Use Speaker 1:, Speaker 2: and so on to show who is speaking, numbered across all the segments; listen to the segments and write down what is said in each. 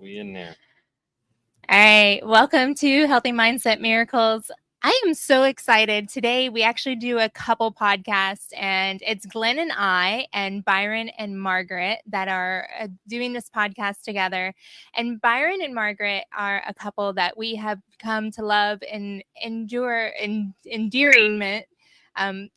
Speaker 1: We in there.
Speaker 2: All right. Welcome to Healthy Mindset Miracles. I am so excited. Today, we actually do a couple podcasts, and it's Glenn and I and Byron and Margaret that are doing this podcast together. And Byron and Margaret are a couple that we have come to love and endearment,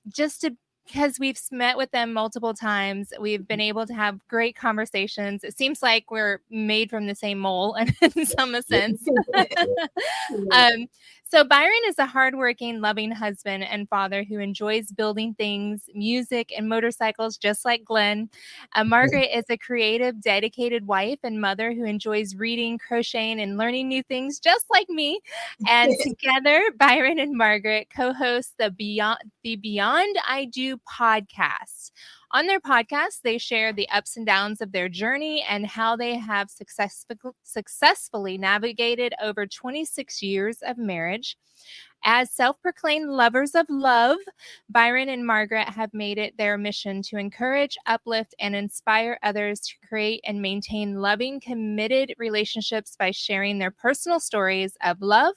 Speaker 2: just because we've met with them multiple times. We've been able to have great conversations. It seems like we're made from the same mold in some sense. So Byron is a hardworking, loving husband and father who enjoys building things, music, and motorcycles, just like Glenn. Margaret is a creative, dedicated wife and mother who enjoys reading, crocheting, and learning new things, just like me. And together, Byron and Margaret co-host the Beyond I Do podcast. On their podcast, they share the ups and downs of their journey and how they have successfully navigated over 26 years of marriage. As self-proclaimed lovers of love, Byron and Margaret have made it their mission to encourage, uplift, and inspire others to create and maintain loving, committed relationships by sharing their personal stories of love,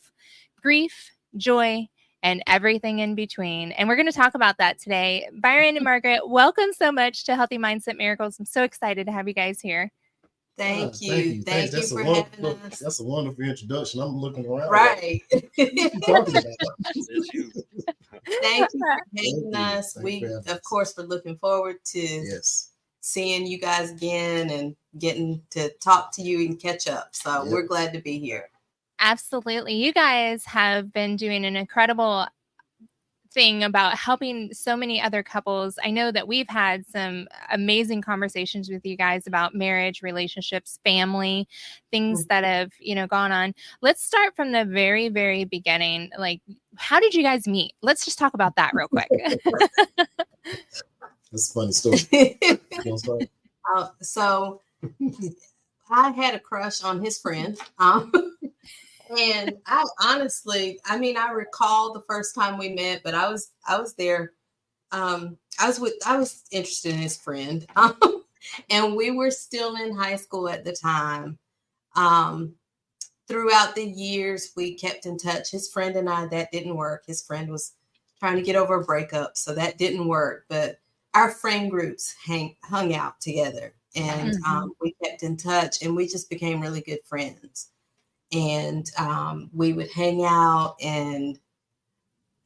Speaker 2: grief, joy, and everything in between. And we're going to talk about that today. Byron and Margaret, welcome so much to Healthy Mindset Miracles. I'm so excited to have you guys here.
Speaker 3: Thank you. Thank you for having us.
Speaker 4: That's a wonderful introduction. I'm looking around.
Speaker 3: Right.
Speaker 4: Talking about
Speaker 1: It's you.
Speaker 3: Thank you for having us. We, of course, we're looking forward to seeing you guys again and getting to talk to you and catch up. So we're glad to be here.
Speaker 2: Absolutely. You guys have been doing an incredible thing about helping so many other couples. I know that we've had some amazing conversations with you guys about marriage, relationships, family, things that have, gone on. Let's start from the very, very beginning. Like, how did you guys meet? Let's just talk about that real quick.
Speaker 4: That's a funny story.
Speaker 3: So I had a crush on his friend. And I honestly, I recall the first time we met, but I was there. I was interested in his friend. And we were still in high school at the time. Throughout the years, we kept in touch. His friend and I, that didn't work. His friend was trying to get over a breakup, so that didn't work. But our friend groups hung out together, and we kept in touch, and we just became really good friends. And we would hang out, and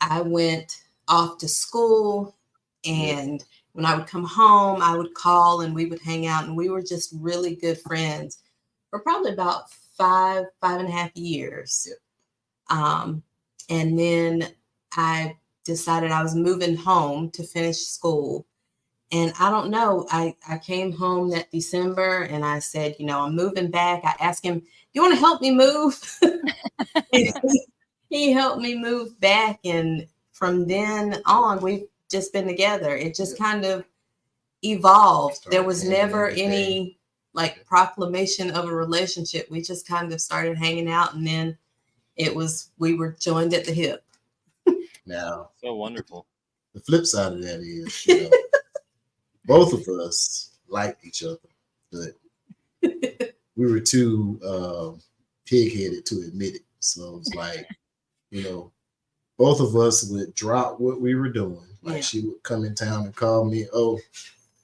Speaker 3: I went off to school, and when I would come home, I would call and we would hang out, and we were just really good friends for probably about 5.5 years. And then I decided I was moving home to finish school. And I don't know, I came home that December and I said, I'm moving back. I asked him, you want to help me move? He helped me move back. And from then on, we've just been together. It just kind of evolved. There was never any proclamation of a relationship. We just kind of started hanging out, and then we were joined at the hip.
Speaker 4: Now,
Speaker 1: so wonderful.
Speaker 4: The flip side of that is, both of us liked each other, but we were too pig-headed to admit it. So it's like, both of us would drop what we were doing. Like she would come in town and call me. Oh,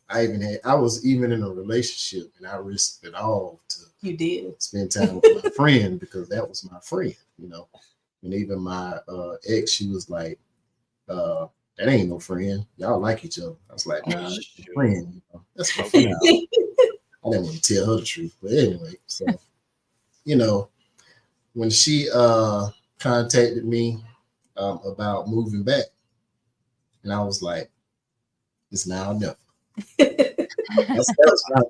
Speaker 4: I was even in a relationship, and I risked it all to spend time with my friend because that was my friend, And even my ex, she was like, that ain't no friend. Y'all like each other. I was like, nah, that's my friend. That's my friend. I didn't want to tell her the truth. But anyway, so, when she contacted me about moving back, and I was like, it's now or never. that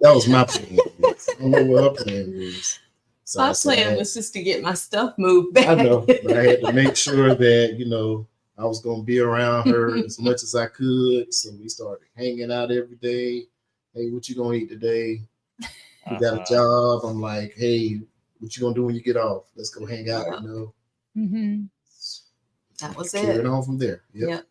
Speaker 4: was my plan. I don't know what her plan was. So
Speaker 3: my plan was just to get my stuff moved back.
Speaker 4: I know, but I had to make sure that, I was going to be around her as much as I could. So we started hanging out every day. Hey, what you going to eat today? You got a job. I'm like, hey, what you going to do when you get off? Let's go hang out,
Speaker 3: Mm-hmm. That was it.
Speaker 4: Carrying on from there. Yep.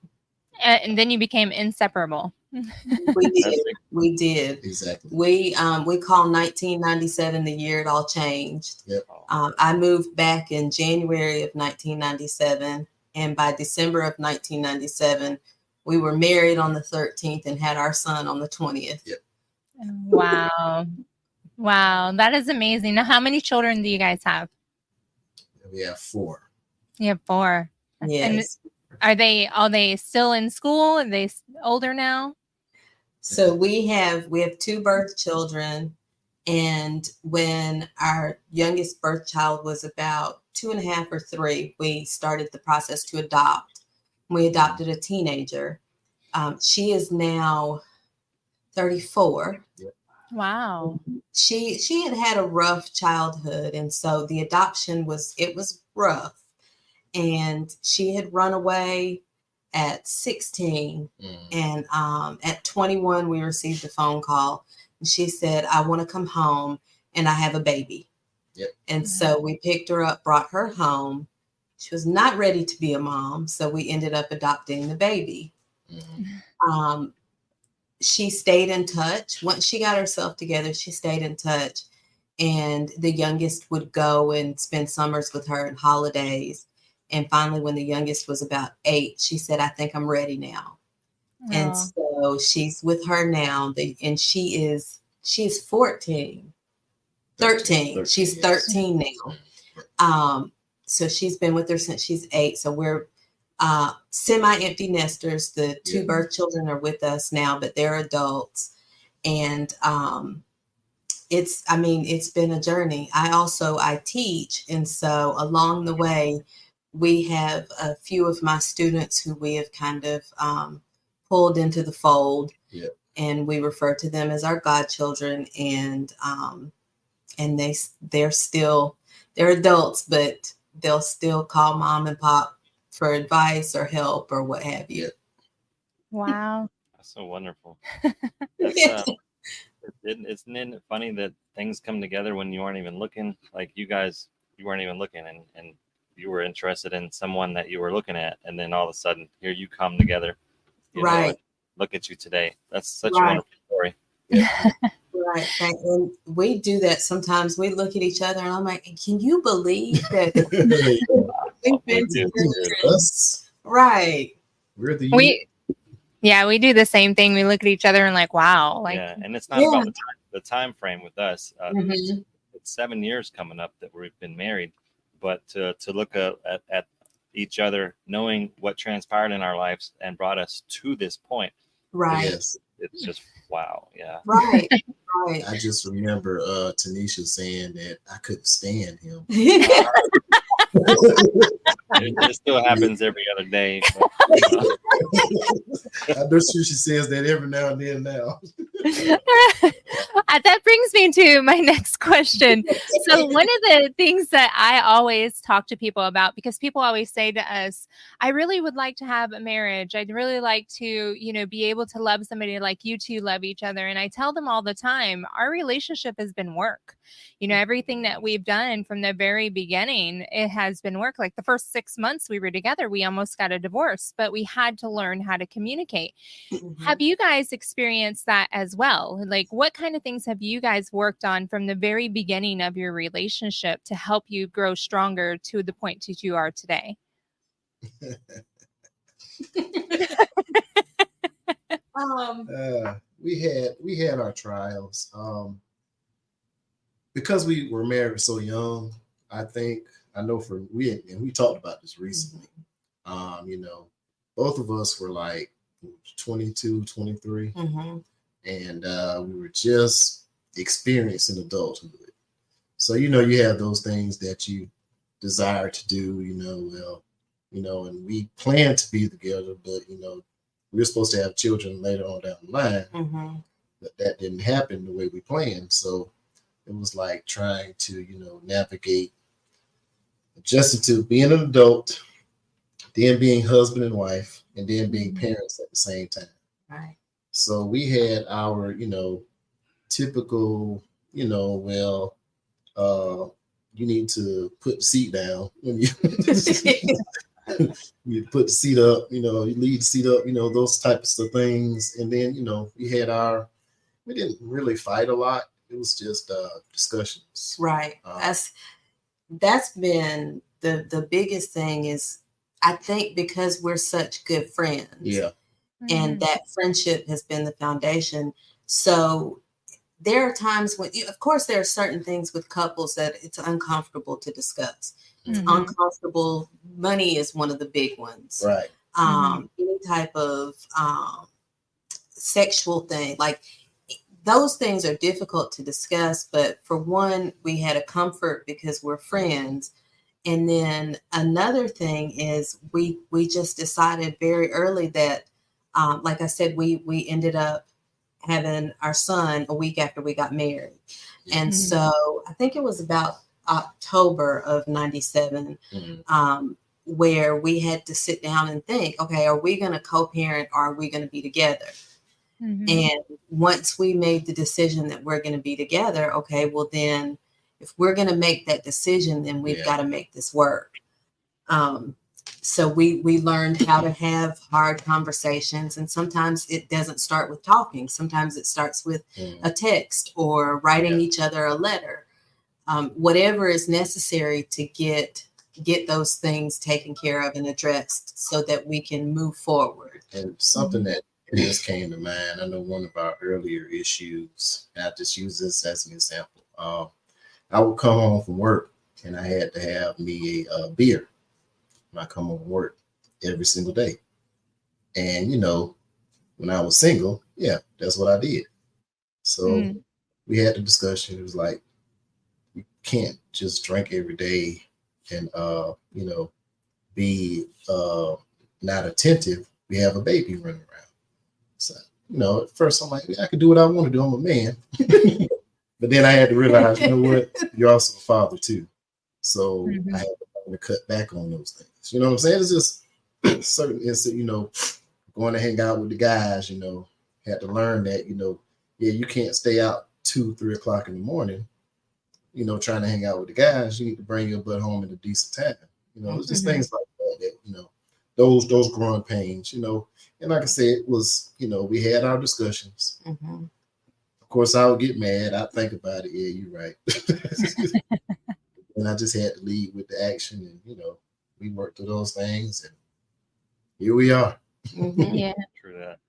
Speaker 2: And then you became inseparable.
Speaker 3: We did. We did.
Speaker 4: Exactly.
Speaker 3: We call 1997 the year it all changed.
Speaker 4: Yep.
Speaker 3: I moved back in January of 1997, and by December of 1997, we were married on the 13th and had our son on the 20th.
Speaker 4: Yep.
Speaker 2: Wow. Wow. That is amazing. Now, how many children do you guys have?
Speaker 4: We have 4.
Speaker 2: You have 4.
Speaker 3: Yes.
Speaker 2: And are they still in school? Are they older now?
Speaker 3: So we have 2 birth children, and when our youngest birth child was about 2.5 or 3, we started the process to adopt. We adopted a teenager. She is now 34.
Speaker 2: Wow.
Speaker 3: She had a rough childhood, and so the adoption was rough. And she had run away at 16, and at 21 we received a phone call, and she said, "I want to come home, and I have a baby."
Speaker 4: Yep.
Speaker 3: And so we picked her up, brought her home. She was not ready to be a mom, so we ended up adopting the baby. She stayed in touch. Once she got herself together, she stayed in touch, and the youngest would go and spend summers with her and holidays. And finally, when the youngest was about 8, she said, "I think I'm ready now."
Speaker 2: Oh.
Speaker 3: And so she's with her now. And she is 14. 13. She's 13 now. So she's been with her since she's 8. So we're semi-empty nesters. The 2 birth children are with us now, but they're adults. And it's been a journey. I teach. And so along the way, we have a few of my students who we have kind of pulled into the fold, and we refer to them as our godchildren. And they're adults, but they'll still call mom and pop for advice or help or what have you.
Speaker 2: Wow.
Speaker 1: That's so wonderful. Isn't it funny that things come together when you aren't even looking? Like you guys, you weren't even looking, and you were interested in someone that you were looking at, and then all of a sudden here you come together. You know, and look at you today. That's such a wonderful story.
Speaker 3: Right. And we do that sometimes. We look at each other and I'm like, can you believe that we've been together? Right.
Speaker 4: We're the
Speaker 2: we do the same thing. We look at each other and like, wow. Like,
Speaker 1: and it's not about the time frame with us. It's 7 years coming up that we've been married. But to look at each other, knowing what transpired in our lives and brought us to this point.
Speaker 3: Right.
Speaker 1: It's just, wow. Yeah.
Speaker 3: Right. Right.
Speaker 4: I just remember Tanisha saying that I couldn't stand him.
Speaker 1: It still happens every other day. But,
Speaker 4: I'm not sure she says that every now and then now.
Speaker 2: That brings me to my next question. So one of the things that I always talk to people about, because people always say to us, I really would like to have a marriage. I'd really like to, be able to love somebody like you two love each other. And I tell them all the time, our relationship has been work. Everything that we've done from the very beginning, it has been work. Like the first 6 months we were together, we almost got a divorce, but we had to learn how to communicate. Have you guys experienced that as well? Like, what kind of things have you guys worked on from the very beginning of your relationship to help you grow stronger to the point that you are today?
Speaker 4: We had our trials. Because we were married so young, I know we talked about this recently. Both of us were like 22, 23, and we were just experiencing adulthood. So, you have those things that you desire to do, and we planned to be together, but, we were supposed to have children later on down the line, but that didn't happen the way we planned. So it was like trying to, navigate, adjusting to being an adult, then being husband and wife, and then being parents at the same time.
Speaker 3: Right.
Speaker 4: So we had our, typical, you need to put the seat down when you You put the seat up, you lead the seat up, those types of things. And then, we didn't really fight a lot. It was just discussions.
Speaker 3: Right. That's been the biggest thing is, I think, because we're such good friends.
Speaker 4: Yeah.
Speaker 3: And that friendship has been the foundation. So there are times when, of course, there are certain things with couples that it's uncomfortable to discuss. It's uncomfortable. Money is one of the big ones.
Speaker 4: Right.
Speaker 3: Any type of sexual thing, like those things are difficult to discuss. But for one, we had a comfort because we're friends. And then another thing is we just decided very early that, like I said, we ended up having our son a week after we got married. And so I think it was about October of 97, where we had to sit down and think, okay, are we going to co-parent or are we going to be together? And once we made the decision that we're going to be together, okay, well then if we're going to make that decision, then we've got to make this work. So we learned how to have hard conversations, and sometimes it doesn't start with talking. Sometimes it starts with a text or writing each other a letter. Whatever is necessary to get those things taken care of and addressed so that we can move forward.
Speaker 4: And something that just came to mind, I know one of our earlier issues, and I just use this as an example. I would come home from work and I had to have me a beer when I come home from work every single day. And, when I was single, that's what I did. So we had the discussion. It was like, you can't just drink every day and, be not attentive. We have a baby running around. So, at first I'm like, I can do what I want to do. I'm a man. But then I had to realize, what? You're also a father too. So I had to cut back on those things. You know what I'm saying? It's just certain instances, going to hang out with the guys, had to learn that, you can't stay out 2-3 o'clock in the morning, trying to hang out with the guys. You need to bring your butt home at a decent time. It's just things like that, those growing pains, and like I said, it was, we had our discussions. Of course, I would get mad. I'd think about it. Yeah, you're right. And I just had to lead with the action, and we worked through those things, and here we are.
Speaker 2: Yeah.
Speaker 1: True that.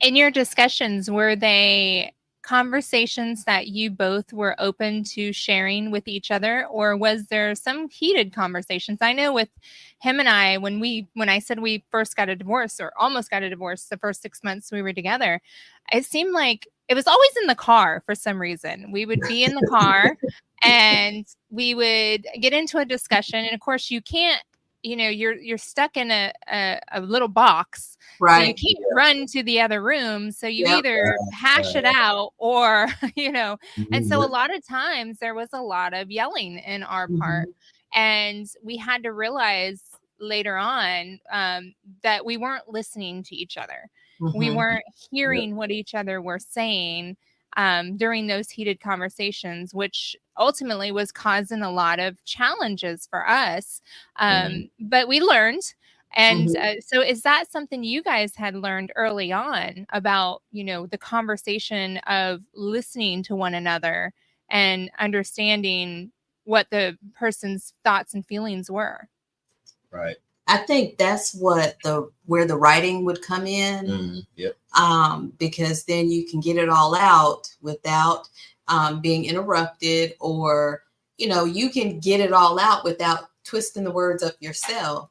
Speaker 2: In your discussions, were they conversations that you both were open to sharing with each other, or was there some heated conversations? I know with him and I, when I said we first got a divorce or almost got a divorce the first 6 months we were together, it seemed like it was always in the car for some reason. We would be in the car and we would get into a discussion. And of course you can't, you're stuck in a little box.
Speaker 3: Right.
Speaker 2: So you can't run to the other room. So you either hash it out or, and so a lot of times there was a lot of yelling in our part. And we had to realize later on that we weren't listening to each other. We weren't hearing what each other were saying during those heated conversations, which ultimately was causing a lot of challenges for us. But we learned. And so is that something you guys had learned early on about, the conversation of listening to one another and understanding what the person's thoughts and feelings were?
Speaker 4: Right.
Speaker 3: I think that's where the writing would come in. Because then you can get it all out without being interrupted, or, you can get it all out without twisting the words up yourself.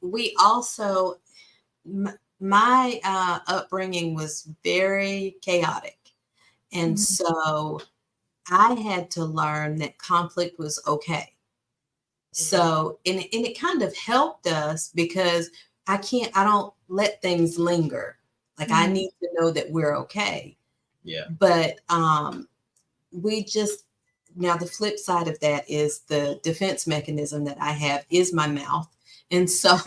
Speaker 3: We also, my upbringing was very chaotic. And so I had to learn that conflict was okay. So, and it kind of helped us because I don't let things linger. Like I need to know that we're okay. But now the flip side of that is the defense mechanism that I have is my mouth. And so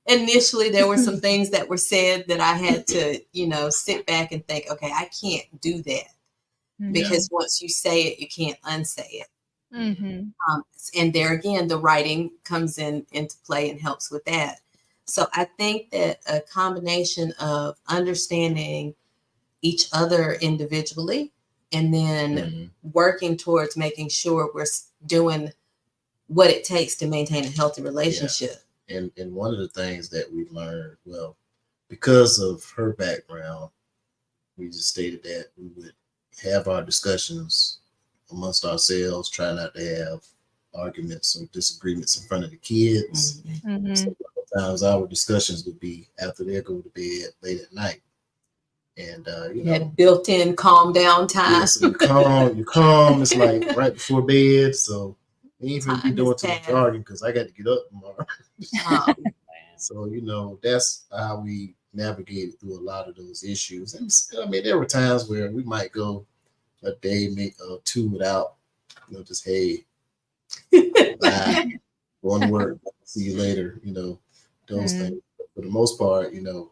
Speaker 3: initially there were some things that were said that I had to, sit back and think, okay, I can't do that because once you say it, you can't unsay it.
Speaker 2: Mm-hmm.
Speaker 3: And there again, the writing comes into play and helps with that. So I think that a combination of understanding each other individually and then working towards making sure we're doing what it takes to maintain a healthy relationship.
Speaker 4: Yeah. And one of the things that we learned, well, because of her background, we just stated that we would have our discussions amongst ourselves, try not to have arguments or disagreements in front of the kids.
Speaker 2: Mm-hmm.
Speaker 4: So sometimes our discussions would be after they go to bed late at night. And you know,
Speaker 3: built-in calm down time.
Speaker 4: Yeah, so you're calm. It's like right before bed, so you ain't even be doing too much arguing because I got to get up tomorrow. So you know, that's how we navigated through a lot of those issues. And I mean, there were times where we might go a day, two without, you know, just hey, bye, going to work, see you later. You know, those things. But for the most part, you know,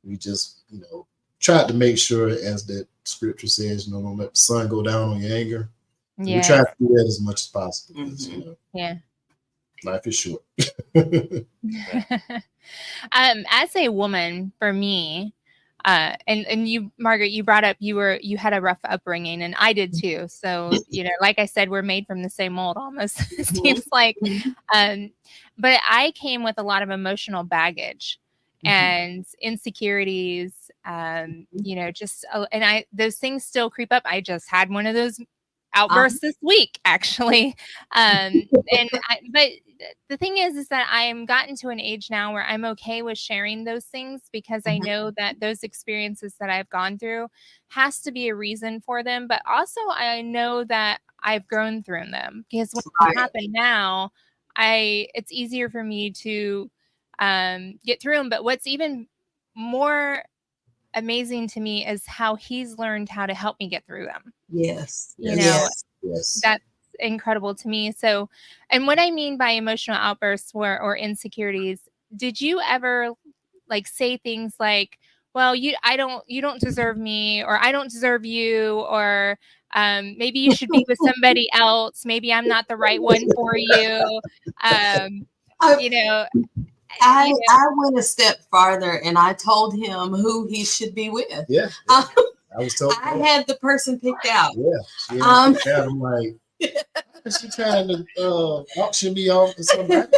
Speaker 4: we just, you know, tried to make sure, as that scripture says, you know, don't let the sun go down on your anger. So we try to do that as much as possible. Because, you know, life is short.
Speaker 2: As a woman, for me, and you, Margaret, you brought up you had a rough upbringing, and I did too. So, you know, like I said, we're made from the same mold almost. It seems like, but I came with a lot of emotional baggage and insecurities. You know, just and those things still creep up. I just had one of those outbursts this week, actually. But the thing is that I am gotten to an age now where I'm okay with sharing those things because I know that those experiences that I've gone through has to be a reason for them. But also I know that I've grown through them because when they happen now, it's easier for me to get through them. But what's even more amazing to me is how he's learned how to help me get through them.
Speaker 3: Yes.
Speaker 2: You know,
Speaker 4: yes.
Speaker 2: That's incredible to me. So, and what I mean by emotional outbursts or insecurities, did you ever like say things like, well, you don't deserve me, or I don't deserve you, or maybe you should be with somebody else. Maybe I'm not the right one for you. You know,
Speaker 3: I went a step farther and I told him who he should be with.
Speaker 4: Yeah. I was told.
Speaker 3: I had the person picked out.
Speaker 4: Yeah. Picked out. I'm like, is she trying to auction me off to somebody?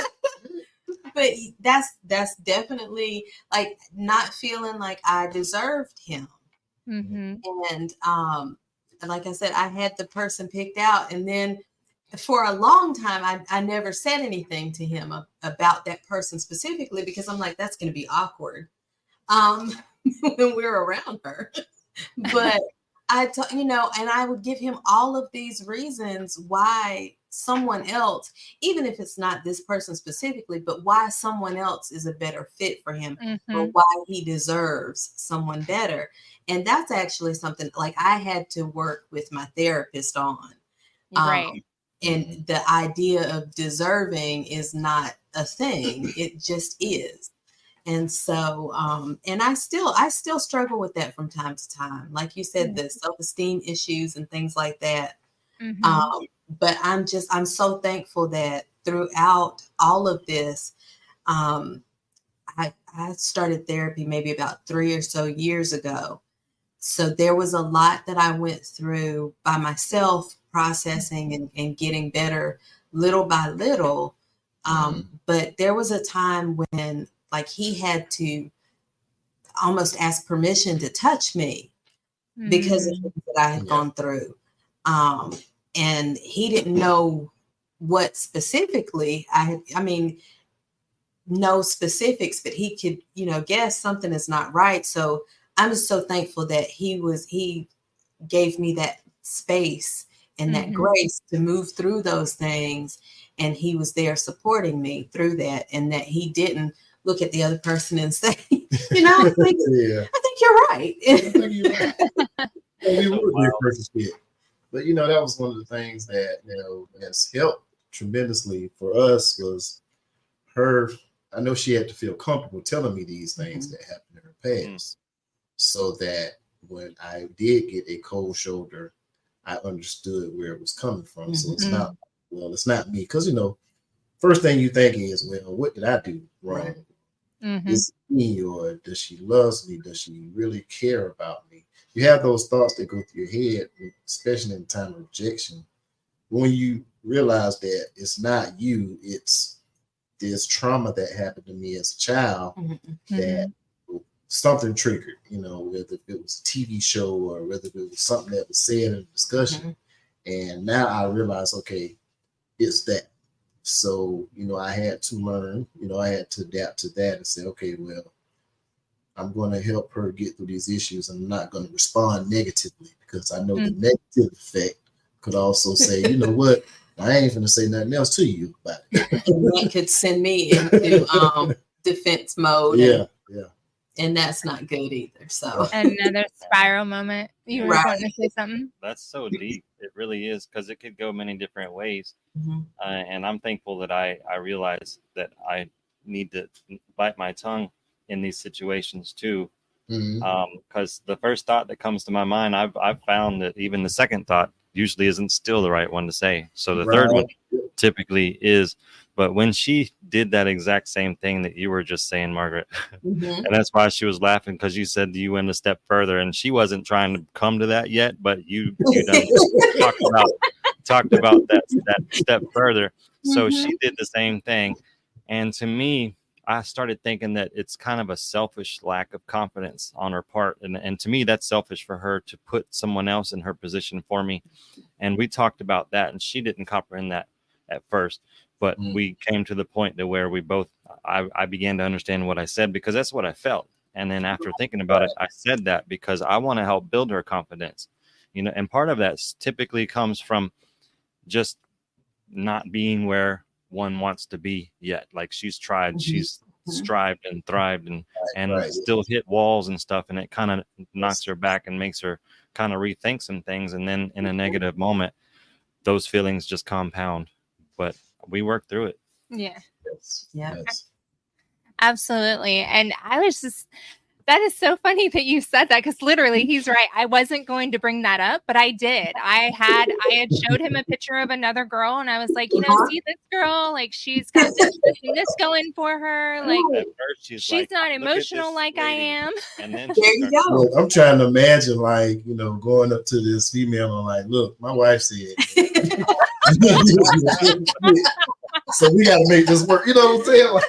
Speaker 3: But that's definitely like not feeling like I deserved him. And like I said, I had the person picked out, and then for a long time, I never said anything to him about that person specifically because I'm like, that's going to be awkward when we're around her. But you know, and I would give him all of these reasons why someone else, even if it's not this person specifically, but why someone else is a better fit for him or why he deserves someone better. And that's actually something like I had to work with my therapist on.
Speaker 2: Right.
Speaker 3: And the idea of deserving is not a thing. It just is. And so, and I still struggle with that from time to time. Like you said, the self-esteem issues and things like that. But I'm so thankful that throughout all of this, I started therapy maybe about 3 or so years ago. So there was a lot that I went through by myself, processing and getting better little by little. But there was a time when like he had to almost ask permission to touch me because of things that I had gone through. And he didn't know what specifically no specifics, but he could, you know, guess something is not right. So I'm just so thankful that he gave me that space and that grace to move through those things. And he was there supporting me through that. And that he didn't look at the other person and say, you know, I think you're right.
Speaker 4: I think you're right. We would be a perfect fit. But, you know, that was one of the things that, you know, has helped tremendously for us was her. I know she had to feel comfortable telling me these things that happened in her past so that when I did get a cold shoulder, I understood where it was coming from. So it's
Speaker 3: Mhm.
Speaker 4: not, well, it's not me. Because, first thing you think is, well, what did I do wrong?
Speaker 3: Right.
Speaker 2: Mhm.
Speaker 4: Is it me, or does she loves me? Does she really care about me? You have those thoughts that go through your head, especially in time of rejection. When you realize that it's not you, it's this trauma that happened to me as a child
Speaker 3: Mhm.
Speaker 4: that something triggered, whether it was a TV show or whether it was something that was said in a discussion. And now I realize, okay, it's that. So, I had to learn, I had to adapt to that and say, okay, well, I'm going to help her get through these issues. I'm not going to respond negatively, because I know the negative effect could also say, you know what, I ain't going to say nothing else to you about it.
Speaker 3: And that could send me into defense mode.
Speaker 4: Yeah.
Speaker 3: And that's not good either. So
Speaker 4: Right.
Speaker 2: Another spiral moment. You were
Speaker 3: Right.
Speaker 2: wanting to say something?
Speaker 1: That's so deep. It really is, because it could go many different ways.
Speaker 3: Mhm.
Speaker 1: And I'm thankful that I realize that I need to bite my tongue in these situations too.
Speaker 4: Mhm.
Speaker 1: Because the first thought that comes to my mind, I've found that even the second thought usually isn't still the right one to say. So the third one typically is. But when she did that exact same thing that you were just saying, Margaret,
Speaker 3: Mhm.
Speaker 1: and that's why she was laughing, because you said you went a step further, and she wasn't trying to come to that yet, but you done talked about that step further. So she did the same thing, and to me, I started thinking that it's kind of a selfish lack of confidence on her part, and to me, that's selfish for her to put someone else in her position for me. And we talked about that, and she didn't comprehend that at first, but we came to the point that where we both, I began to understand what I said, because that's what I felt. And then after thinking about it, I said that because I want to help build her confidence, and part of that typically comes from just not being where one wants to be yet. Like she's tried, she's strived and thrived and still hit walls and stuff, and it kind of knocks her back and makes her kind of rethink some things. And then in a negative moment, those feelings just compound. But we work through it.
Speaker 2: Yeah.
Speaker 4: Yes.
Speaker 2: Absolutely. And I was just, that is so funny that you said that, because literally he's right. I wasn't going to bring that up, but I did. I had showed him a picture of another girl, and I was like, see this girl, like she's got this and this going for her. Like
Speaker 1: At first she's like,
Speaker 2: not
Speaker 1: "Look at
Speaker 2: emotional
Speaker 1: this
Speaker 2: like I
Speaker 1: lady."
Speaker 2: am.
Speaker 1: And then
Speaker 3: there you go.
Speaker 4: Look, I'm trying to imagine, like, going up to this female and like, look, my wife said, so we got to make this work. You know what I'm saying? Like,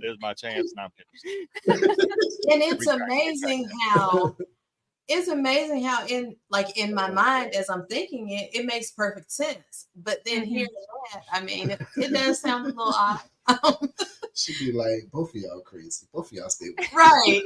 Speaker 1: there's my chance, and I'm finished.
Speaker 3: And it's amazing how in my mind, as I'm thinking it makes perfect sense. But then hearing that, I mean, it does sound a little odd.
Speaker 4: she'd be like, both of y'all crazy. Both of y'all stay with me.
Speaker 3: Right.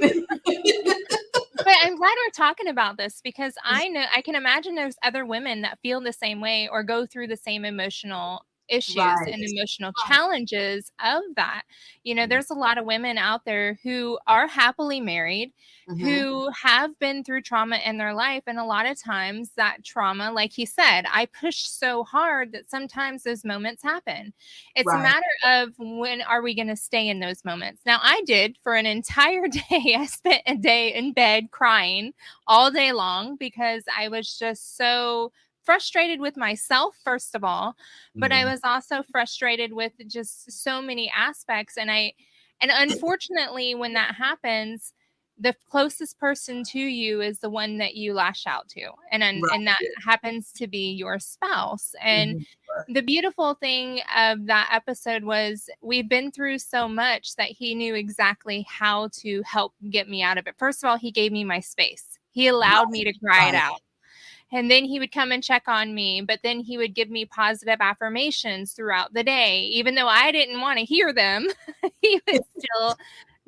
Speaker 2: But I'm glad we're talking about this, because I can imagine there's other women that feel the same way or go through the same emotional issues and emotional challenges of that. There's a lot of women out there who are happily married, who have been through trauma in their life. And a lot of times that trauma, like he said, I pushed so hard that sometimes those moments happen. It's a matter of when are we going to stay in those moments. Now, I did for an entire day. I spent a day in bed crying all day long, because I was just so frustrated with myself, first of all, but I was also frustrated with just so many aspects. And unfortunately, when that happens, the closest person to you is the one that you lash out to. And that happens to be your spouse. And the beautiful thing of that episode was we've been through so much that he knew exactly how to help get me out of it. First of all, he gave me my space. He allowed me to cry it out. And then he would come and check on me, but then he would give me positive affirmations throughout the day. Even though I didn't want to hear them, he would still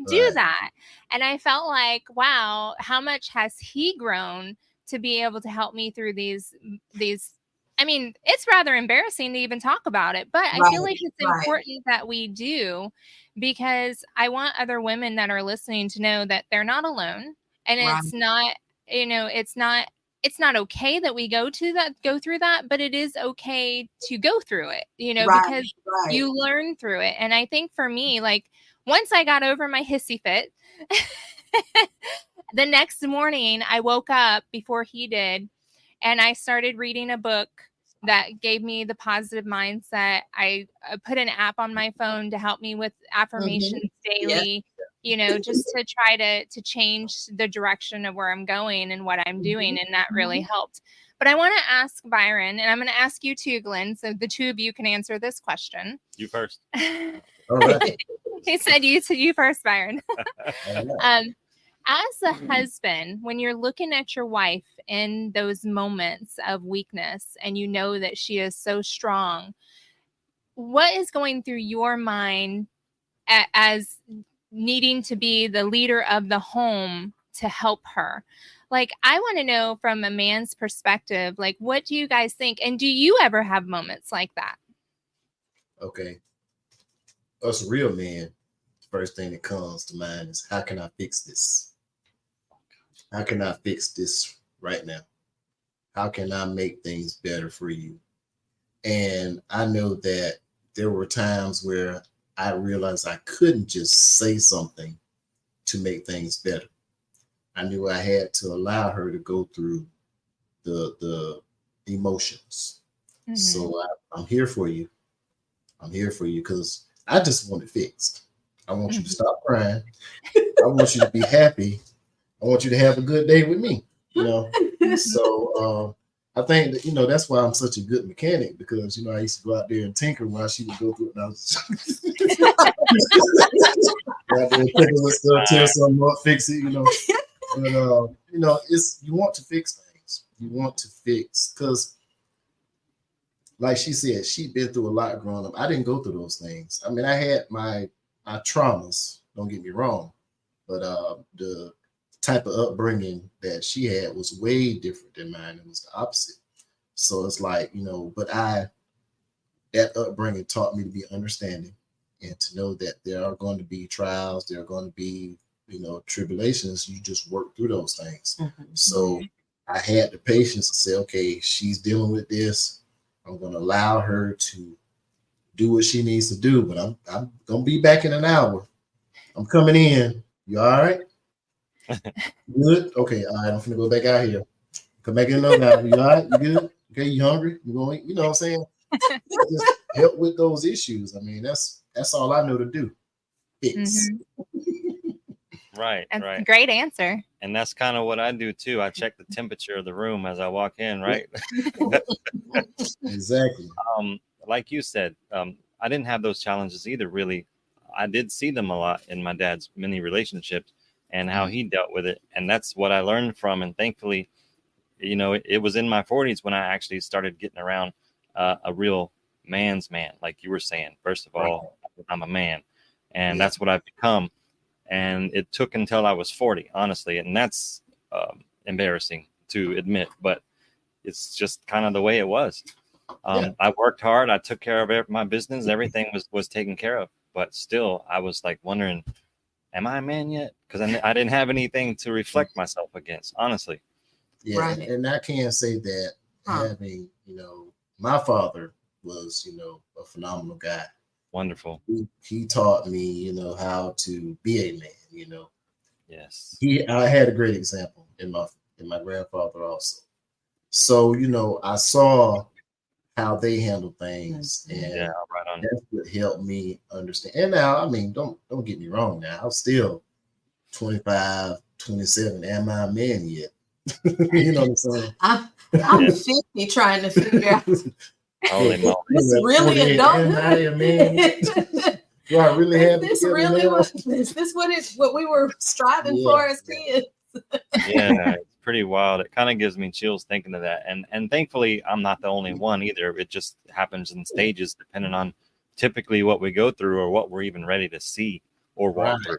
Speaker 2: do that. And I felt like, wow, how much has he grown to be able to help me through these, I mean, it's rather embarrassing to even talk about it, but I feel like it's important that we do, because I want other women that are listening to know that they're not alone. And it's not, it's not okay that we go through that, but it is okay to go through it, because you learn through it. And I think for me, like, once I got over my hissy fit, the next morning I woke up before he did, And I started reading a book that gave me the positive mindset. I put an app on my phone to help me with affirmations daily, just to try to change the direction of where I'm going and what I'm doing. And that really helped. But I want to ask Byron, and I'm going to ask you too, Glenn. So the two of you can answer this question.
Speaker 1: You first.
Speaker 4: All right.
Speaker 2: He said you first, Byron. As a husband, when you're looking at your wife in those moments of weakness and you know that she is so strong, what is going through your mind as needing to be the leader of the home to help her? Like, I want to know from a man's perspective, like, what do you guys think? And do you ever have moments like that?
Speaker 4: Okay. Us real men, first thing that comes to mind is, how can I fix this? How can I fix this right now? How can I make things better for you? And I know that there were times where I realized I couldn't just say something to make things better. I knew I had to allow her to go through the emotions. Mm-hmm. So I'm here for you. I'm here for you because I just want it fixed. I want you to stop crying. I want you to be happy. I want you to have a good day with me, So I think that, that's why I'm such a good mechanic, because, I used to go out there and tinker while she would go through it. And I was go out there and tinker with stuff, tear something up, fix it, But, it's, you want to fix things. You want to fix, because like she said, she'd been through a lot growing up. I didn't go through those things. I mean, I had my traumas, don't get me wrong, but the type of upbringing that she had was way different than mine. It was the opposite. So it's like, but that upbringing taught me to be understanding and to know that there are going to be trials, there are going to be, tribulations. You just work through those things. Mm-hmm. So I had the patience to say, okay, she's dealing with this. I'm going to allow her to do what she needs to do, but I'm going to be back in an hour. I'm coming in. You all right? Good? Okay, all right, I'm gonna go back out here. Come back in another hour. You all right? You good? Okay, you hungry? You going? You know what I'm saying? Just help with those issues. I mean, that's all I know to do. Fix.
Speaker 1: Mm-hmm. Right.
Speaker 2: That's
Speaker 1: right.
Speaker 2: A great answer.
Speaker 1: And that's kind of what I do too. I check the temperature of the room as I walk in, right?
Speaker 4: Exactly.
Speaker 1: Like you said, I didn't have those challenges either, really. I did see them a lot in my dad's many relationships and how he dealt with it. And that's what I learned from. And thankfully, it was in my 40s when I actually started getting around a real man's man. Like you were saying, first of all, I'm a man, and that's what I've become. And it took until I was 40, honestly. And that's embarrassing to admit, but it's just kind of the way it was. I worked hard. I took care of my business. Everything was taken care of. But still, I was like wondering, am I a man yet? Because I didn't have anything to reflect myself against, honestly.
Speaker 4: Yeah, right. And I can say that having, my father was, a phenomenal guy.
Speaker 1: Wonderful.
Speaker 4: He taught me, how to be a man,
Speaker 1: Yes.
Speaker 4: I had a great example in my grandfather also. So, I saw how they handle things, and
Speaker 1: right on.
Speaker 4: That's what helped me understand. And now, I mean, don't get me wrong. Now, I'm still 25, 27. Am I a man yet? You know what I'm saying?
Speaker 3: I'm 50, trying to figure out.
Speaker 1: Holy moly!
Speaker 3: This really adulthood.
Speaker 4: Am I a man? Do I really have
Speaker 3: this really is this what we were striving for as kids?
Speaker 1: Yeah, it's pretty wild. It kind of gives me chills thinking of that. And thankfully, I'm not the only one either. It just happens in stages, depending on typically what we go through or what we're even ready to see or walk through.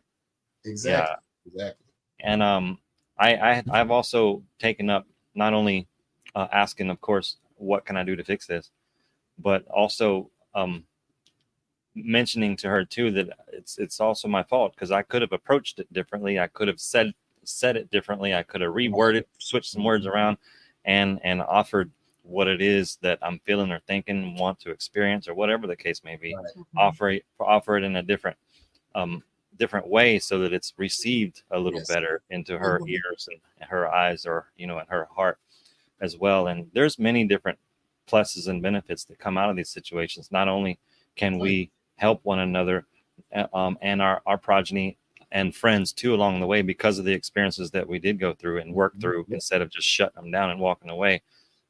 Speaker 4: Exactly.
Speaker 1: Yeah.
Speaker 4: Exactly.
Speaker 1: And I've also taken up not only asking, of course, what can I do to fix this, but also mentioning to her too that it's also my fault, because I could have approached it differently. I could have said it differently. I could have reworded, switched some words around, and offered what it is that I'm feeling or thinking, want to experience, or whatever the case may be. Right. Offer it in a different way so that it's received a little better into her ears and her eyes, or in her heart. as well. And there's many different pluses and benefits that come out of these situations. Not only can we help one another and our progeny and friends too along the way because of the experiences that we did go through and work through, instead of just shutting them down and walking away.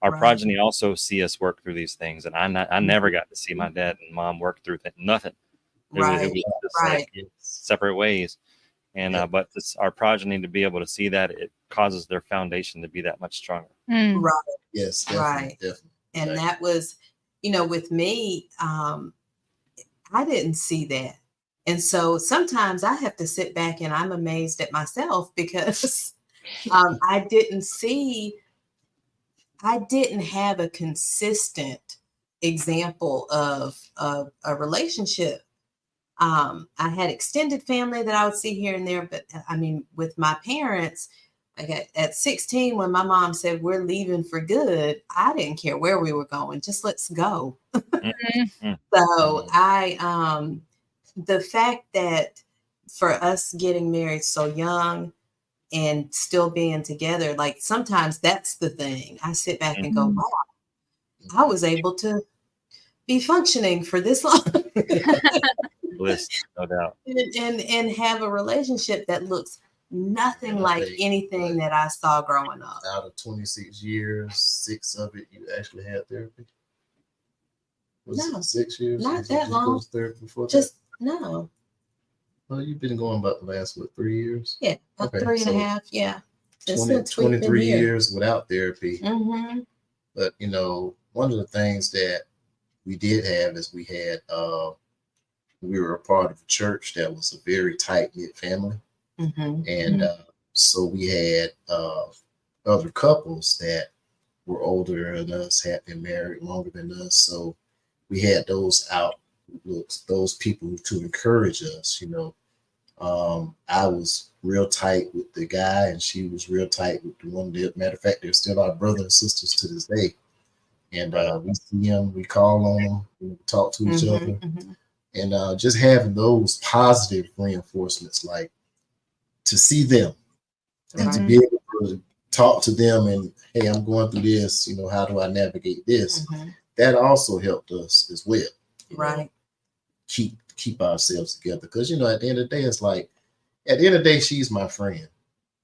Speaker 1: Our progeny also see us work through these things. And I never got to see my dad and mom work through nothing. It was just like separate ways. And but our progeny to be able to see that, it causes their foundation to be that much stronger.
Speaker 3: Right.
Speaker 4: Yes, definitely, definitely.
Speaker 3: And that was, with me, I didn't see that. And so sometimes I have to sit back and I'm amazed at myself because I didn't have a consistent example of a relationship. I had extended family that I would see here and there, but I mean, with my parents, like at 16, when my mom said we're leaving for good, I didn't care where we were going. Just let's go. So the fact that for us getting married so young and still being together, like sometimes that's the thing. I sit back and go, wow, I was able to be functioning for this long.
Speaker 1: Bliss, no doubt.
Speaker 3: And have a relationship that looks nothing like anything that I saw growing up.
Speaker 4: Out of 26 years, 6 of it you actually had therapy? Was it 6 years?
Speaker 3: Not that long.
Speaker 4: Therapy before
Speaker 3: just no.
Speaker 4: Well, you've been going about the last 3 years?
Speaker 3: Yeah, about 3.5. Yeah.
Speaker 4: 23 years without therapy. But one of the things that we did have is we were a part of a church that was a very tight-knit family. And so we had other couples that were older than us, had been married longer than us. So we had those outlooks, those people to encourage us. I was real tight with the guy, and she was real tight with the one. Matter of fact, they're still our brothers and sisters to this day. And we see them, we call on them, we talk to each other. And just having those positive reinforcements, like to see them and to be able to talk to them and, hey, I'm going through this, how do I navigate this? That also helped us as well.
Speaker 3: Right.
Speaker 4: Keep ourselves together. Because, at the end of the day, it's like, at the end of the day, she's my friend.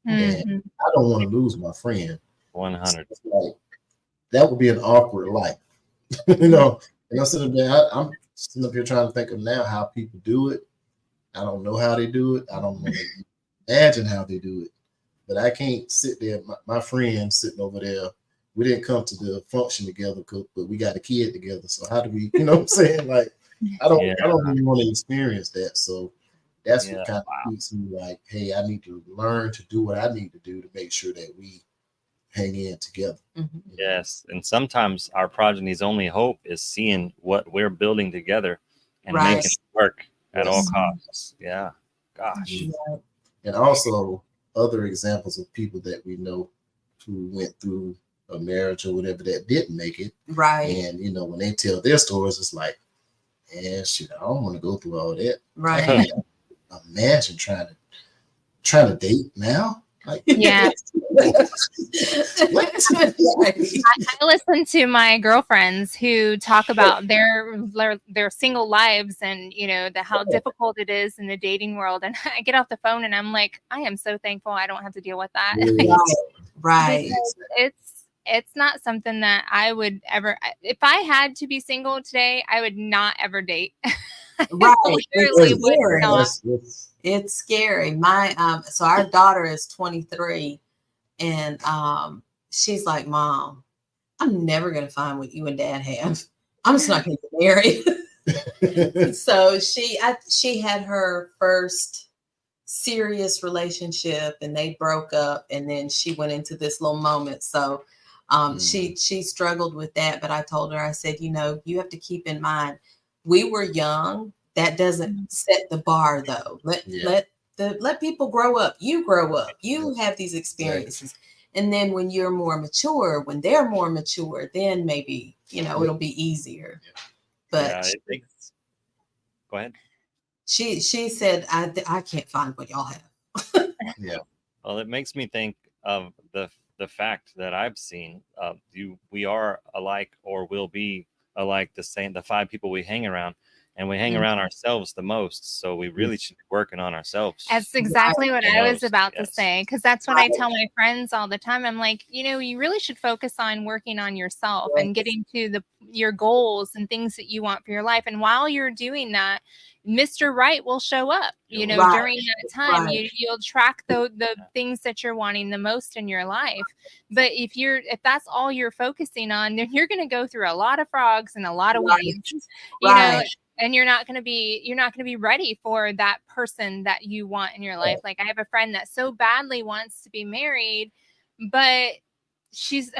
Speaker 4: And I don't want to lose my friend.
Speaker 1: 100.
Speaker 4: So like, that would be an awkward life. And I'm sitting there, I'm sitting up here trying to think of now how people do it. I don't know how they do it. I don't want to imagine how they do it. But I can't sit there. My friend sitting over there, we didn't come to the function together, but we got a kid together. So how do we, what I'm saying? Like, I don't really want to experience that. So that's what kind of keeps me like, hey, I need to learn to do what I need to do to make sure that we hang in together.
Speaker 1: Yes. And sometimes our progeny's only hope is seeing what we're building together and making it work at all costs. Yeah. Gosh.
Speaker 4: And also other examples of people that we know who went through a marriage or whatever that didn't make it.
Speaker 3: Right.
Speaker 4: And, when they tell their stories, it's like, man, shit, I don't want to go through all that.
Speaker 3: Right.
Speaker 4: I can't imagine trying to date now. Like,
Speaker 2: yeah. I listen to my girlfriends who talk about their single lives and how difficult it is in the dating world, and I get off the phone and I'm like, I am so thankful I don't have to deal with that.
Speaker 3: Right.
Speaker 2: It's not something that I would ever. If I had to be single today, I would not ever date.
Speaker 3: Right.
Speaker 4: It's
Speaker 3: It's scary. So our daughter is 23, and she's like, Mom, I'm never gonna find what you and Dad have. I'm just not gonna get married. So she had her first serious relationship, and they broke up, and then she went into this little moment. So she struggled with that, but I told her, I said, you have to keep in mind, we were young. That doesn't set the bar, though. Let people grow up. You grow up. You have these experiences. And then when you're more mature, when they're more mature, then maybe, it'll be easier. But
Speaker 1: go ahead.
Speaker 3: She said, I can't find what y'all have.
Speaker 1: Well, it makes me think of the the fact that I've seen, we are alike or will be alike the 5 people we hang around. And we hang around ourselves the most, so we really should be working on ourselves.
Speaker 2: That's exactly what I was about to say, because that's what I tell my friends all the time. I'm like, you really should focus on working on yourself and getting to your goals and things that you want for your life. And while you're doing that, Mr. Right will show up. During that time, you'll track the things that you're wanting the most in your life. But if that's all you're focusing on, then you're going to go through a lot of frogs and a lot of weeds. You know. And you're not going to be ready for that person that you want in your life. Like, I have a friend that so badly wants to be married, but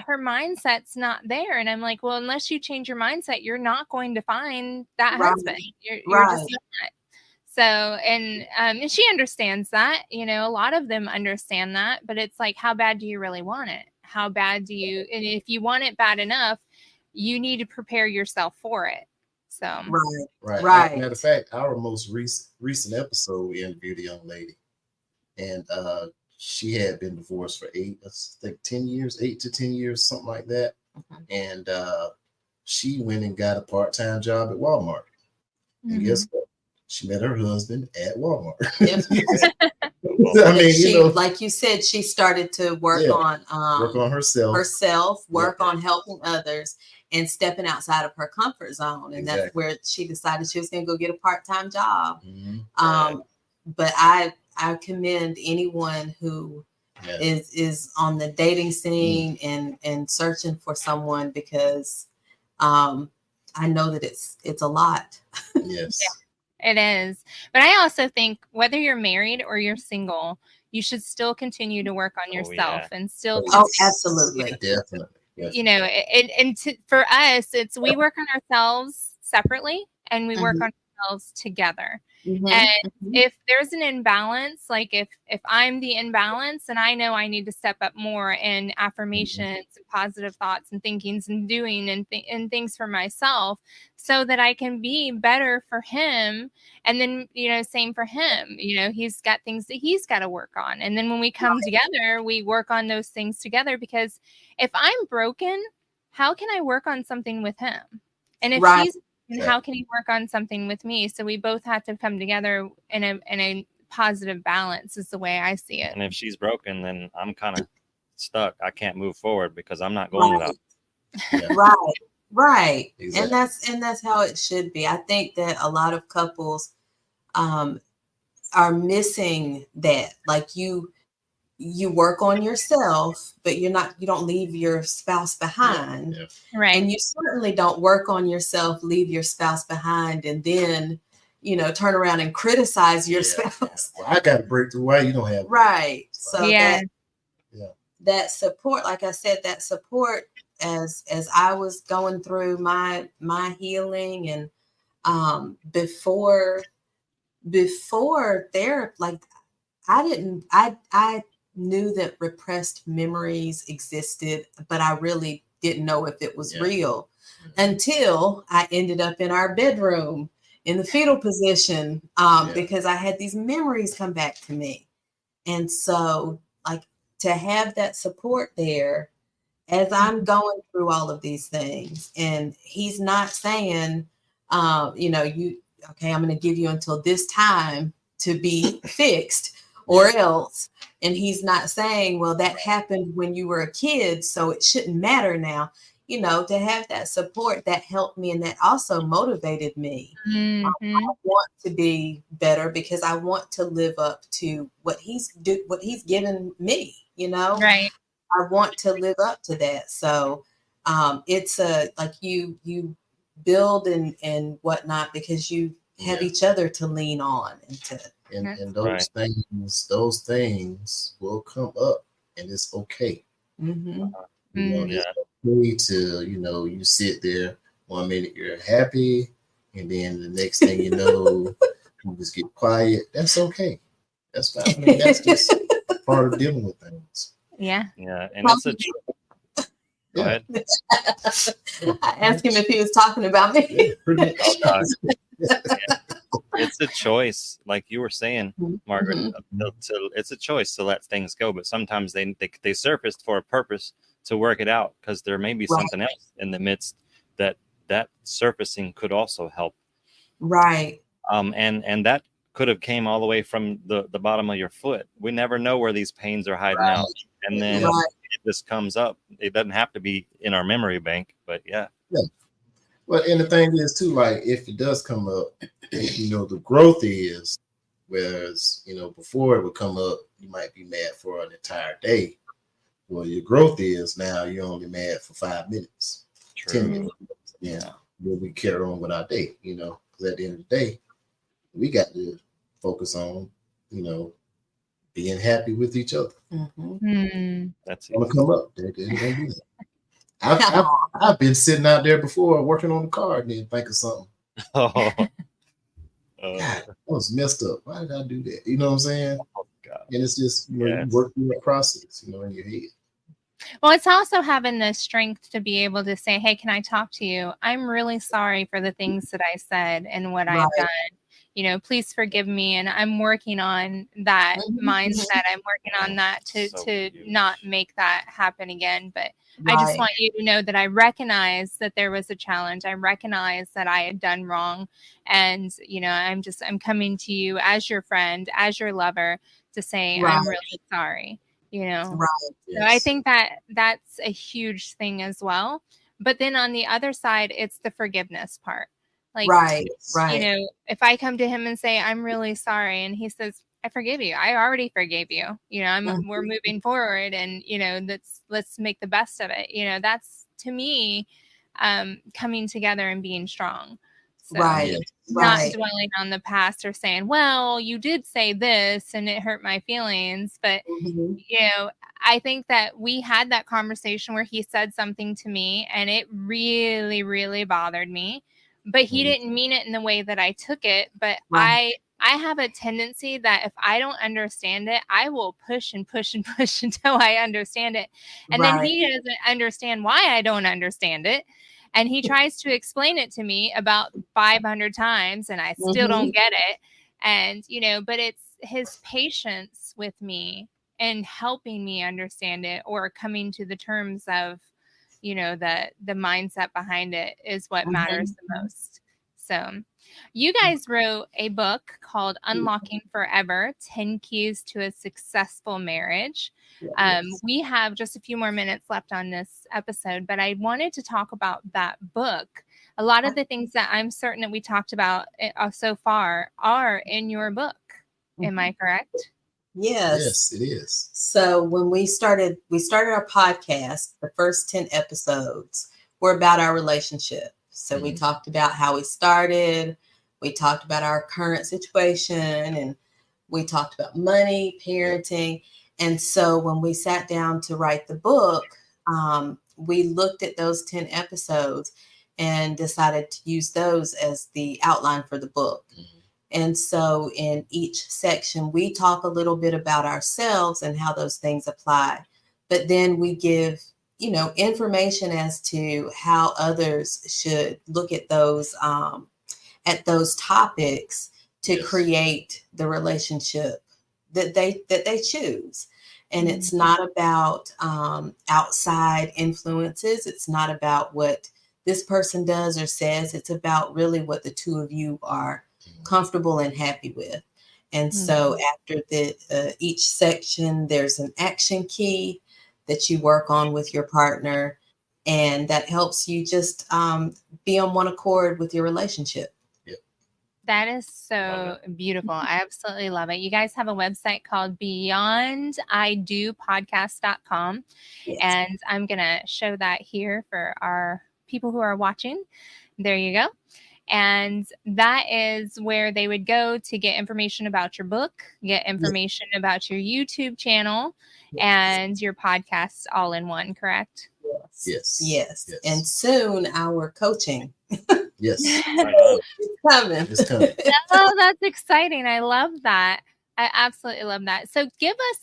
Speaker 2: her mindset's not there. And I'm like, well, unless you change your mindset, you're not going to find that husband. You're just not. So, and she understands that, a lot of them understand that, but it's like, how bad do you really want it? How bad do you, and if you want it bad enough, you need to prepare yourself for it. So
Speaker 4: right. Matter of fact, our most recent episode, we interviewed a young lady, and she had been divorced for 8 to 10 years, something like that. And she went and got a part-time job at Walmart. And guess what? She met her husband at Walmart. I mean,
Speaker 3: like you said, she started to work on herself, work on helping others, and stepping outside of her comfort zone. And that's where she decided she was going to go get a part-time job. But I commend anyone who is on the dating scene and searching for someone, because I know that it's a lot.
Speaker 4: Yes.
Speaker 2: It is. But I also think whether you're married or you're single, you should still continue to work on yourself and still.
Speaker 3: Absolutely.
Speaker 4: Definitely.
Speaker 2: For us, we work on ourselves separately and we work on ourselves together. And if there's an imbalance, like if I'm the imbalance and I know I need to step up more in affirmations and positive thoughts and thinkings and doing and things for myself, so that I can be better for him. And then, same for him, he's got things that he's got to work on. And then when we come together, we work on those things together, because if I'm broken, how can I work on something with him? And if he's, how can he work on something with me? So we both have to come together in a positive balance, is the way I see it.
Speaker 1: And if she's broken, then I'm kind of stuck. I can't move forward because I'm not going without.
Speaker 3: Right. Exactly. And that's how it should be. I think that a lot of couples are missing that. Like, you work on yourself, but you don't leave your spouse behind.
Speaker 2: Right.
Speaker 3: And you certainly don't work on yourself, leave your spouse behind, and then, turn around and criticize your spouse.
Speaker 4: Well, I got to break through. Why you don't have
Speaker 3: right. So that support, like I said, that support as I was going through my healing, and before therapy, like I knew that repressed memories existed, but I really didn't know if it was real until I ended up in our bedroom in the fetal position, because I had these memories come back to me. And so, like, to have that support there as I'm going through all of these things, and he's not saying, I'm going to give you until this time to be fixed or else. And he's not saying, well, that happened when you were a kid, so it shouldn't matter now. To have that support, that helped me, and that also motivated me. I want to be better because I want to live up to what he's given me,
Speaker 2: Right.
Speaker 3: I want to live up to that. So it's like you build and whatnot, because you have each other to lean on
Speaker 4: and those things will come up, and it's okay. It's okay to, you sit there 1 minute you're happy, and then the next thing you know, you just get quiet. That's okay. That's fine. I mean, that's just part of dealing with things.
Speaker 2: Yeah.
Speaker 1: Yeah. And it's a Go ahead.
Speaker 3: I asked him if he was talking about me.
Speaker 4: Yeah, pretty much.
Speaker 1: it's a choice, like you were saying, Margaret. It's a choice to let things go, but sometimes they surfaced for a purpose to work it out, because there may be something else in the midst that surfacing could also help.
Speaker 3: Right.
Speaker 1: And that could have came all the way from the bottom of your foot. We never know where these pains are hiding out, and then it just comes up. It doesn't have to be in our memory bank, but yeah.
Speaker 4: Well, and the thing is too, like if it does come up, the growth is, whereas before it would come up, you might be mad for an entire day. Well, your growth is now you're only mad for 5 minutes, 10 minutes. Yeah, we carry on with our day. Because at the end of the day, we got to focus on being happy with each other.
Speaker 1: That's
Speaker 4: gonna come up. They're gonna do that. I've been sitting out there before working on the car and then think of something. God, I was messed up. Why did I do that? You know what I'm saying?
Speaker 1: Oh, God.
Speaker 4: And it's just you work through that process, in your head.
Speaker 2: Well, it's also having the strength to be able to say, hey, can I talk to you? I'm really sorry for the things that I said and what I've done. Please forgive me. And I'm working on that mindset. I'm working on that to not make that happen again. But I just want you to know that I recognize that there was a challenge. I recognize that I had done wrong. And, I'm coming to you as your friend, as your lover, to say, I'm really sorry. So I think that's a huge thing as well. But then on the other side, it's the forgiveness part. Like, if I come to him and say, I'm really sorry, and he says, I forgive you. I already forgave you. We're moving forward, and, let's make the best of it. That's, to me, coming together and being strong. So not dwelling on the past or saying, well, you did say this and it hurt my feelings. But, I think that we had that conversation where he said something to me and it really, really bothered me. But he didn't mean it in the way that I took it. But I have a tendency that if I don't understand it, I will push and push and push until I understand it. And then he doesn't understand why I don't understand it. And he tries to explain it to me about 500 times and I still don't get it. And, but it's his patience with me and helping me understand it, or coming to the terms of, the mindset behind it is what matters the most. So you guys wrote a book called Unlocking Forever, 10 Keys to a Successful Marriage. We have just a few more minutes left on this episode, but I wanted to talk about that book. A lot of the things that I'm certain that we talked about so far are in your book. Am I correct?
Speaker 3: Yes,
Speaker 4: it is.
Speaker 3: So when we started our podcast, the first 10 episodes were about our relationship. So we talked about how we started, we talked about our current situation, and we talked about money, parenting. And so when we sat down to write the book, we looked at those 10 episodes and decided to use those as the outline for the book. And so in each section, we talk a little bit about ourselves and how those things apply. But then we give, information as to how others should look at those topics to create the relationship that they choose. And it's not about outside influences. It's not about what this person does or says. It's about really what the two of you are comfortable and happy with. And so after each section, there's an action key that you work on with your partner, and that helps you just be on one accord with your relationship.
Speaker 2: That is so beautiful. I absolutely love it. You guys have a website called beyondidopodcast.com. Yes. And I'm going to show that here for our people who are watching. There you go. And that is where they would go to get information about your book, get information about your YouTube channel, and your podcast all in one, correct?
Speaker 3: Yes. And soon our coaching.
Speaker 4: Yes.
Speaker 3: It's coming.
Speaker 2: Oh, that's exciting. I love that. I absolutely love that. So give us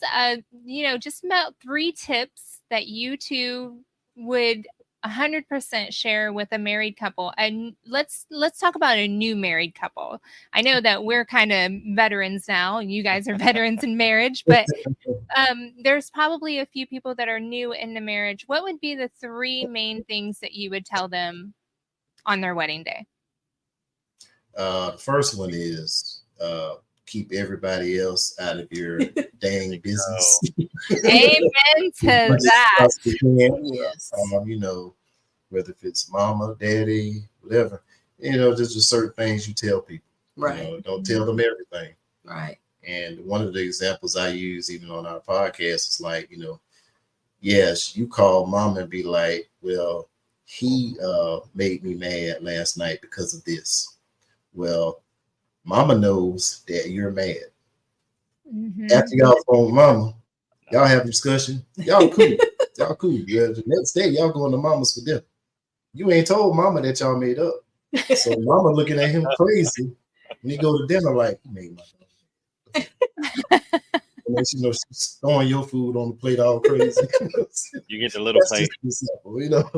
Speaker 2: just about 3 tips that you two would 100% share with a married couple, and let's talk about a new married couple. I know that we're kind of veterans now, and you guys are veterans in marriage, but there's probably a few people that are new in the marriage. What would be the 3 main things that you would tell them on their wedding day?
Speaker 4: The first one is keep everybody else out of your dang business.
Speaker 2: Amen to that.
Speaker 3: Yes.
Speaker 4: You know, whether if it's mama, daddy, whatever, you know, there's just certain things you tell people.
Speaker 3: Right.
Speaker 4: You know, don't tell them everything.
Speaker 3: Right.
Speaker 4: And one of the examples I use even on our podcast is like, you know, yes, you call mom and be like, well, he made me mad last night because of this. Well, mama knows that you're mad.
Speaker 2: Mm-hmm.
Speaker 4: After y'all phone mama, y'all have a discussion. Y'all cool. Y'all cool. Yeah, the next day, y'all going to mama's for dinner. You ain't told mama that y'all made up. So mama looking at him crazy when he go to dinner like, you made my dog. And then, you know, she's throwing your food on the plate all crazy.
Speaker 1: You get the little
Speaker 4: That's
Speaker 1: plate.
Speaker 4: just example, you know.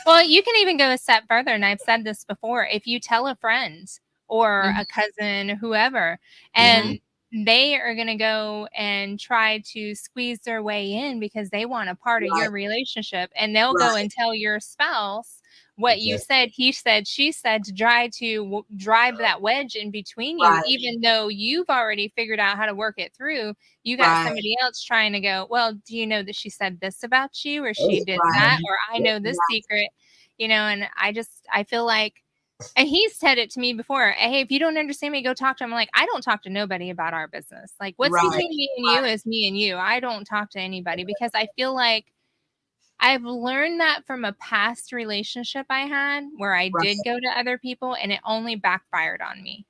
Speaker 2: Well, you can even go a step further, and I've said this before. If you tell a friend or a cousin, whoever, and they are going to go and try to squeeze their way in because they want a part of your relationship, and they'll go and tell your spouse what you said, he said, she said, to try to drive that wedge in between you, even though you've already figured out how to work it through. You got somebody else trying to go, well, do you know that she said this about you, or she did that, or I know this secret, you know? And I feel like, and he's said it to me before, hey, if you don't understand me, go talk to him. I'm like, I don't talk to nobody about our business. Like, what's between me and you is me and you. I don't talk to anybody, because I feel like I've learned that from a past relationship I had where I did go to other people, and it only backfired on me.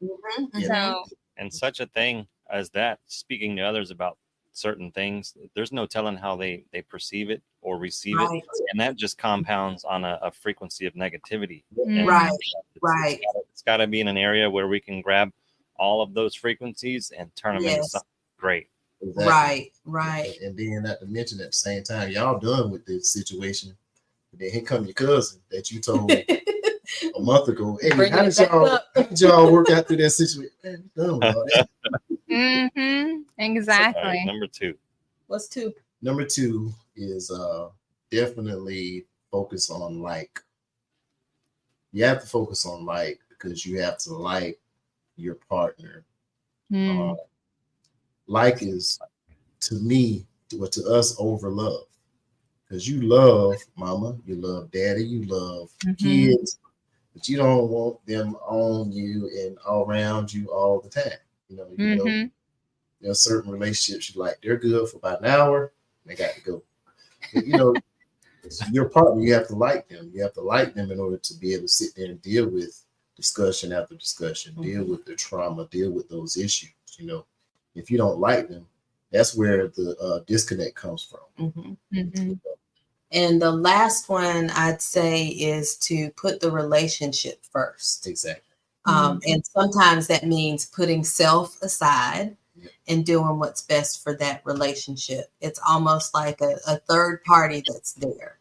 Speaker 2: So,
Speaker 1: and such a thing as that, speaking to others about certain things, there's no telling how they perceive it or receive it, and that just compounds on a frequency of negativity. It's got to be in an area where we can grab all of those frequencies and turn them into something great.
Speaker 4: Exactly. Right. And then not to mention at the same time, y'all done with this situation. And then here come your cousin that you told a month ago. Hey, how did y'all work out through that situation? Man, done with all that.
Speaker 2: Exactly.
Speaker 1: Right, number 2.
Speaker 3: What's 2?
Speaker 4: Number 2 is definitely focus on like. You have to focus on like, because you have to like your partner. Like is, to me, to us, over love. Because you love mama, you love daddy, you love kids, but you don't want them on you and around you all the time. You know, there are certain relationships you like, they're good for about an hour, they got to go. But, you know, your partner, you have to like them. You have to like them in order to be able to sit there and deal with discussion after discussion, deal with the trauma, deal with those issues. You know, if you don't like them, that's where the disconnect comes from.
Speaker 3: And the last one I'd say is to put the relationship first.
Speaker 4: Exactly.
Speaker 3: And sometimes that means putting self aside and doing what's best for that relationship. It's almost like a third party that's there.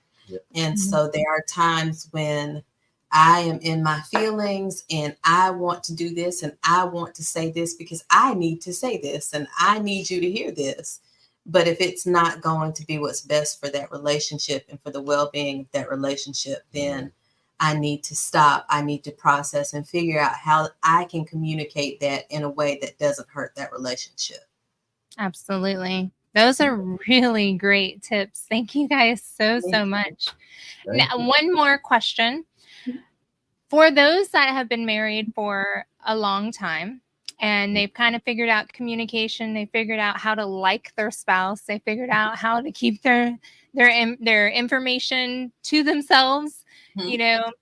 Speaker 3: And so there are times when I am in my feelings and I want to do this and I want to say this because I need to say this and I need you to hear this. But if it's not going to be what's best for that relationship and for the well-being of that relationship, then I need to stop. I need to process and figure out how I can communicate that in a way that doesn't hurt that relationship.
Speaker 2: Absolutely. Those are really great tips. Thank you guys so much. Now, one more question. For those that have been married for a long time and they've kind of figured out communication, they figured out how to like their spouse, they figured out how to keep their information to themselves, you know,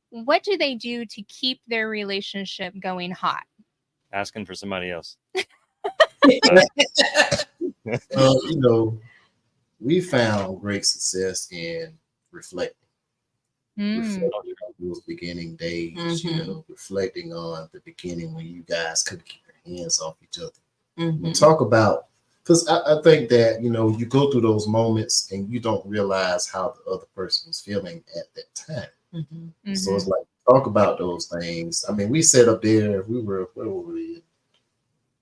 Speaker 2: what do they do to keep their relationship going hot?
Speaker 1: Asking for somebody else.
Speaker 4: You know, we found great success in reflecting. Reflecting on those beginning days, you know, reflecting on the beginning when you guys couldn't keep your hands off each other. We'll talk about Because I think that, you go through those moments and you don't realize how the other person was feeling at that time.
Speaker 3: Mm-hmm.
Speaker 4: So it's like, talk about those things. I mean, we sat up there, where were we?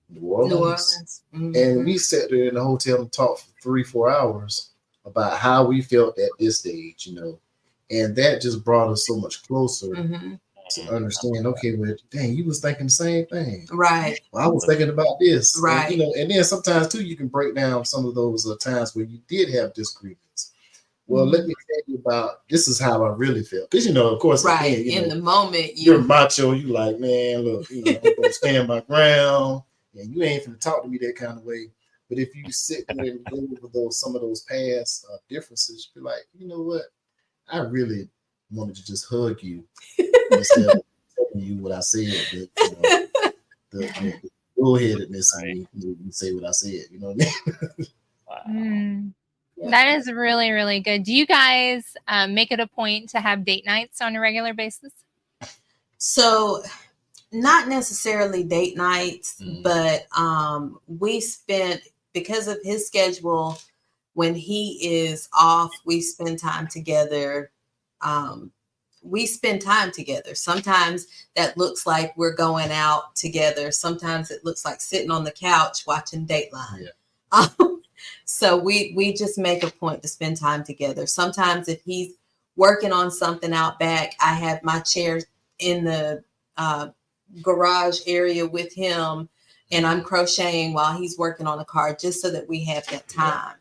Speaker 4: New Orleans.
Speaker 3: Mm-hmm.
Speaker 4: And we sat there in the hotel and talked for 3-4 hours about how we felt at this stage, and that just brought us so much closer to understand, okay, well, dang, you was thinking the same thing.
Speaker 3: Right.
Speaker 4: Well, I was thinking about this.
Speaker 3: Right.
Speaker 4: And then sometimes too, you can break down some of those times where you did have disagreements. Well, let me tell you about, this is how I really felt. Because, of course,
Speaker 3: right.
Speaker 4: Again,
Speaker 3: in the moment,
Speaker 4: you're macho. You like, man, look, I'm going to stand my ground. And you ain't finna talk to me that kind of way. But if you sit there and go over some of those past differences, you're like, you know what? I really wanted to just hug you instead of telling you what I said. But, the bullheadedness in me say what I said. You know what I mean?
Speaker 2: Wow. That is really, really good. Do you guys make it a point to have date nights on a regular basis?
Speaker 3: So, not necessarily date nights, but we spent, because of his schedule, when he is off, we spend time together. Sometimes that looks like we're going out together. Sometimes it looks like sitting on the couch watching Dateline. Yeah. So we just make a point to spend time together. Sometimes if he's working on something out back, I have my chair in the garage area with him, and I'm crocheting while he's working on the car, just so that we have that time.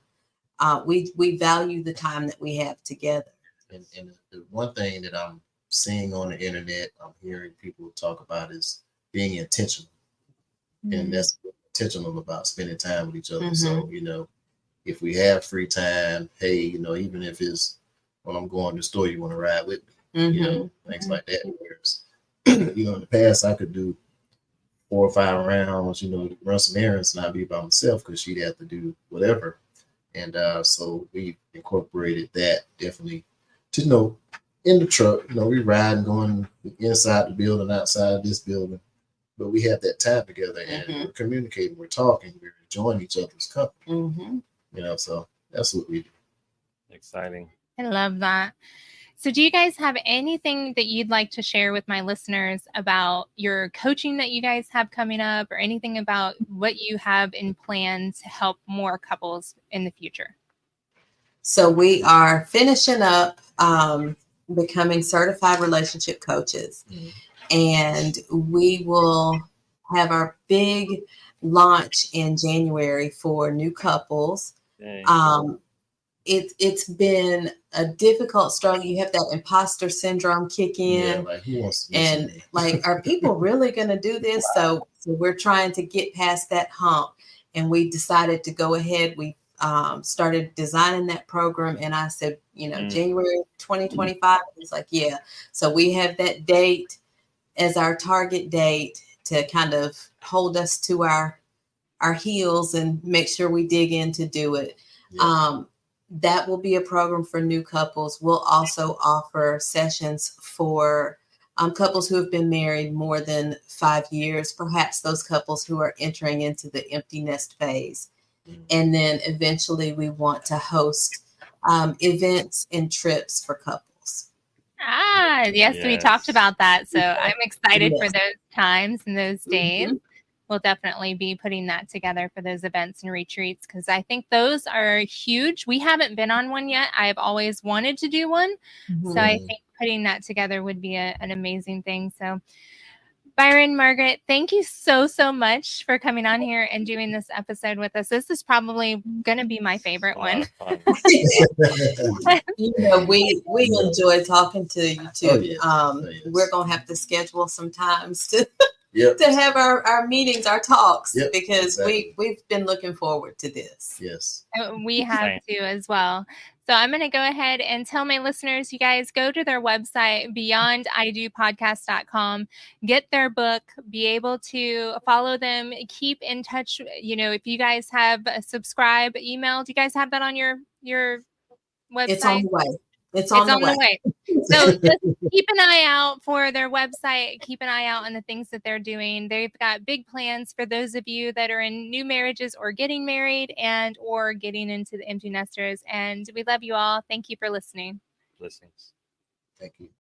Speaker 3: We value the time that we have together.
Speaker 4: And the one thing that I'm seeing on the internet, I'm hearing people talk about, is being intentional. And that's intentional about spending time with each other. So, if we have free time, hey, even if it's when I'm going to the store, you want to ride with me, things like that. Whereas, in the past, I could do 4 or 5 rounds, to run some errands, and I'd be by myself because she'd have to do whatever. And so we incorporated that definitely to, in the truck, we ride and going inside the building, outside this building, but we have that time together and we're communicating, we're talking, we're enjoying each other's company. So that's what we do.
Speaker 1: Exciting.
Speaker 2: I love that. So do you guys have anything that you'd like to share with my listeners about your coaching that you guys have coming up, or anything about what you have in plan to help more couples in the future?
Speaker 3: So we are finishing up becoming certified relationship coaches. And we will have our big launch in January for new couples. It's been a difficult struggle. You have that imposter syndrome kick in.
Speaker 4: Like, who wants to
Speaker 3: and like, are people really going to do this? So we're trying to get past that hump. And we decided to go ahead. We started designing that program. And I said, January 2025. It's like, yeah. So we have that date as our target date to kind of hold us to our heels and make sure we dig in to do it. That will be a program for new couples. We'll also offer sessions for couples who have been married more than 5 years, perhaps those couples who are entering into the empty nest phase. And then eventually we want to host events and trips for couples.
Speaker 2: Yes, we talked about that. So I'm excited for those times and those days. We'll definitely be putting that together for those events and retreats, because I think those are huge. We haven't been on one yet. I've always wanted to do one. So I think putting that together would be an amazing thing. So Byron, Margaret, thank you so much for coming on here and doing this episode with us. This is probably going to be my favorite one.
Speaker 3: We enjoy talking to you too. We're going to have to schedule some times to have our meetings, our talks, because we've been looking forward to this.
Speaker 4: Yes.
Speaker 2: We have to as well. So I'm going to go ahead and tell my listeners, you guys go to their website, beyondidopodcast.com, get their book, be able to follow them, keep in touch. If you guys have a subscribe email, do you guys have that on your website?
Speaker 3: It's on the way. It's on the way.
Speaker 2: So just keep an eye out for their website. Keep an eye out on the things that they're doing. They've got big plans for those of you that are in new marriages or getting married and or getting into the empty nesters. And we love you all. Thank you for listening.
Speaker 1: Blessings.
Speaker 4: Thank you.